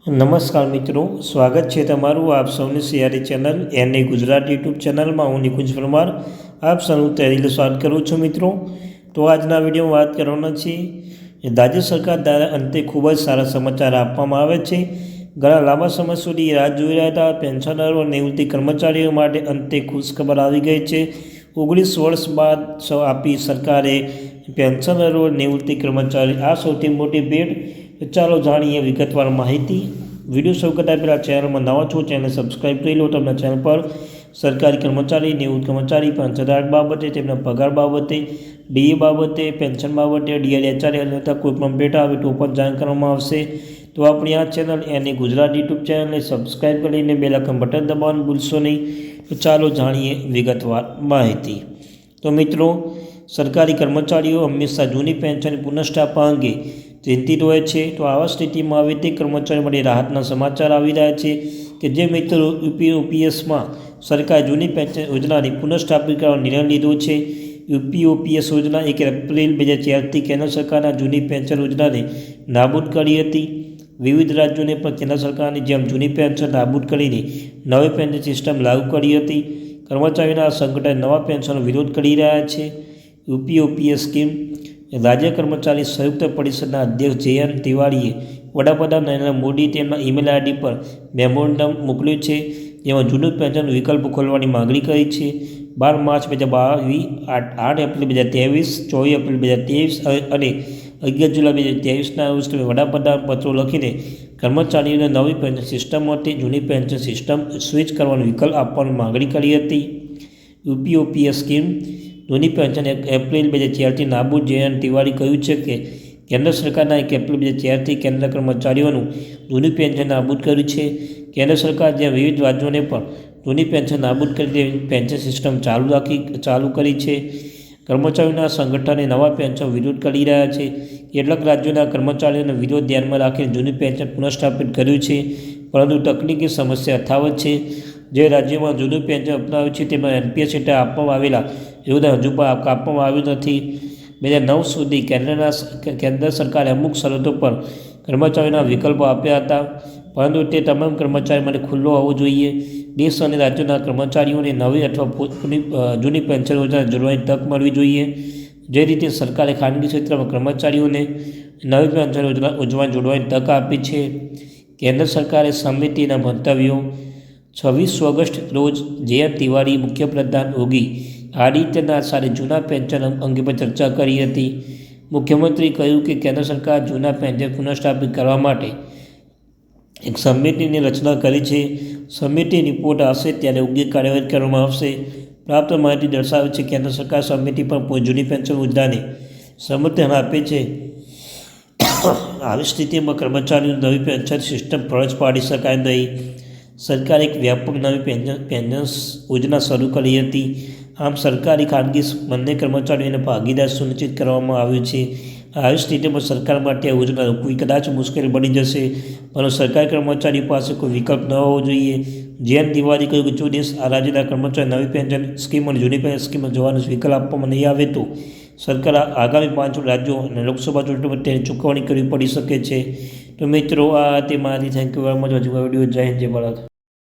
નમસ્કાર મિત્રો, સ્વાગત છે તમારું આપ સૌની સિયારી ચેનલ એનએ ગુજરાત યુટ્યુબ ચેનલમાં. હું નિકુંજ પરમાર આપ સૌનું તહેદિલ સ્વાગત કરું છું મિત્રો. તો આજના વિડીયોમાં વાત કરવાના છીએ રાજ્ય સરકાર દ્વારા અંતે ખૂબ જ સારા સમાચાર આપવામાં આવે છે. ઘણા લાંબા સમય સુધી રાહ જોઈ રહ્યા હતા પેન્શનરો અને નિવૃત્તિ કર્મચારીઓ માટે અંતે ખુશખબર આવી ગઈ છે. 19 વર્ષ બાદ આપી સરકારે પેન્શનરો નિવૃત્તિ કર્મચારી આ સૌથી મોટી ભેટ. ચાલો જાણીએ વિગતવાર માહિતી. વિડીયો શરૂ કરતા પહેલાં ચેનલમાં નવા છો ચેનલ સબસ્ક્રાઈબ કરી લો. તમને ચેનલ પર સરકારી કર્મચારી, નિવૃત્ત કર્મચારી, પેન્શનર બાબતે, તેમના પગાર બાબતે, ડીએ બાબતે, પેન્શન બાબતે, ડીઆરએચઆર અથવા કોઈપણ અપડેટ આવે તો પણ જાણ કરવામાં આવશે. તો આપણી આ ચેનલ એનએ ગુજરાત યુટ્યુબ ચેનલને સબસ્ક્રાઈબ કરીને બેલ આઇકન બટન દબાવવાનું ભૂલશો નહીં. તો ચાલો જાણીએ વિગતવાર માહિતી. તો મિત્રો, સરકારી કર્મચારીઓ હંમેશા જૂની પેન્શન પુનઃસ્થાપના અંગે ચિંતિત હોય છે. તો આવા સ્થિતિમાં હવે તે કર્મચારીઓ માટે રાહતના સમાચાર આવી રહ્યા છે કે જે મિત્રો યુપીઓપીએસમાં સરકારે જૂની પેન્શન યોજનાની પુનઃસ્થાપિત કરવાનો નિર્ણય લીધો છે. યુપીઓપીએસ યોજના 1 એપ્રિલ 2004થી કેન્દ્ર સરકારના જૂની પેન્શન યોજનાને નાબૂદ કરી હતી. વિવિધ રાજ્યોને પણ કેન્દ્ર સરકારની જેમ જૂની પેન્શન નાબૂદ કરીને નવી પેન્શન સિસ્ટમ લાગુ કરી હતી. કર્મચારીઓના સંગઠન નવા પેન્શનનો વિરોધ કરી રહ્યા છે. યુપીઓપીએસ સ્કીમ રાજ્ય કર્મચારી સંયુક્ત પરિષદના અધ્યક્ષ જયંત તિવારીએ વડાપ્રધાન નરેન્દ્ર મોદી તેમના ઈમેલ આઈડી પર મેમોરેન્ડમ મોકલ્યું છે, જેમાં જૂનું પેન્શન વિકલ્પ ખોલવાની માગણી કરી છે. 12 માર્ચ 2022, 8 એપ્રિલ 2023, 24 એપ્રિલ 2023 અને 11 જુલાઈ 2023ના રોજ તમે વડાપ્રધાન પત્રો લખીને કર્મચારીઓને નવી પેન્શન સિસ્ટમમાંથી જૂની પેન્શન સિસ્ટમ સ્વિચ કરવાનો વિકલ્પ આપવાની માગણી કરી હતી. યુપીઓપીએસ સ્કીમ જૂની પેન્શન 1 એપ્રિલ 2004થી નાબૂદ. જયંત તિવારી કહ્યું છે કે કેન્દ્ર સરકારના 1 એપ્રિલ 2004થી કેન્દ્ર કર્મચારીઓનું જૂની પેન્શન નાબૂદ કર્યું છે. કેન્દ્ર સરકાર જ્યાં વિવિધ રાજ્યોને પણ જૂની પેન્શન નાબૂદ કરી પેન્શન સિસ્ટમ ચાલુ કરી છે. કર્મચારીઓના સંગઠને નવા પેન્શન વિરોધ કરી રહ્યા છે. કેટલાક રાજ્યોના કર્મચારીઓનો વિરોધ ધ્યાનમાં રાખીને જૂની પેન્શન પુનઃસ્થાપિત કર્યું છે, પરંતુ તકનીકી સમસ્યા યથાવત છે. જે રાજ્યોમાં જૂનું પેન્શન અપનાવ્યું છે તેમાં એનપીએસ હેઠળ આપવામાં આવેલા યોગદાન હજુ પણ આપવામાં આવ્યું નથી. 2009 સુધી કેન્દ્ર સરકારે અમુક શરતો પર કર્મચારીઓના વિકલ્પો આપ્યા હતા, પરંતુ તે તમામ કર્મચારીઓ માટે ખુલ્લો હોવો જોઈએ. દેશ અને રાજ્યોના કર્મચારીઓને નવી અથવા જૂની પેન્શન યોજના જોડવાની તક મળવી જોઈએ. જે રીતે સરકારે ખાનગી ક્ષેત્રમાં કર્મચારીઓને નવી પેન્શન યોજના જોડવાની તક આપી છે. કેન્દ્ર સરકારે સમિતિના મંતવ્યો 26 ઓગસ્ટ રોજ જયંત તિવારી મુખ્યપ્રધાન યોગી આદિત્યનાથ સાથે જૂના પેન્શન અંગે પર ચર્ચા કરી હતી. મુખ્યમંત્રીએ કહ્યું કે કેન્દ્ર સરકાર જૂના પેન્શન પુનઃસ્થાપિત કરવા માટે એક સમિતિની રચના કરી છે. સમિતિ રિપોર્ટ આવશે ત્યારે યોગ્ય કાર્યવાહી કરવામાં આવશે. પ્રાપ્ત માહિતી દર્શાવે છે કે કેન્દ્ર સરકાર સમિતિ પર જૂની પેન્શન યોજનાને સમર્થન આપે છે. આવી સ્થિતિમાં કર્મચારીઓની નવી પેન્શન સિસ્ટમ ફરજ પાડી શકાય નહીં. સરકારે એક વ્યાપક નવી પેન્શન યોજના શરૂ કરી હતી. આમ સરકારી ખાનગી બંને કર્મચારીઓને ભાગીદાર સુનિશ્ચિત કરવામાં આવ્યું છે. આવી સ્થિતિમાં સરકાર માટે આ યોજના રોકવી કદાચ મુશ્કેલ બની જશે, પરંતુ સરકારી કર્મચારીઓ પાસે કોઈ વિકલ્પ ન હોવો જોઈએ. જયંત તિવારી કહ્યું કે જો દેશ આ રાજ્યના કર્મચારી નવી પેન્શન સ્કીમ અને જૂની પેન્શન સ્કીમમાં જવાનો વિકલ્પ આપવામાં નહીં આવે તો સરકાર આગામી 5 રાજ્યો અને લોકસભા ચૂંટણીમાં તેની ચૂકવણી કરવી પડી શકે છે. તો મિત્રો, આ તે મારી થેન્ક યુ વેરી મચ. હજુ વિડીયો જય હિન્દ, જય ભારત.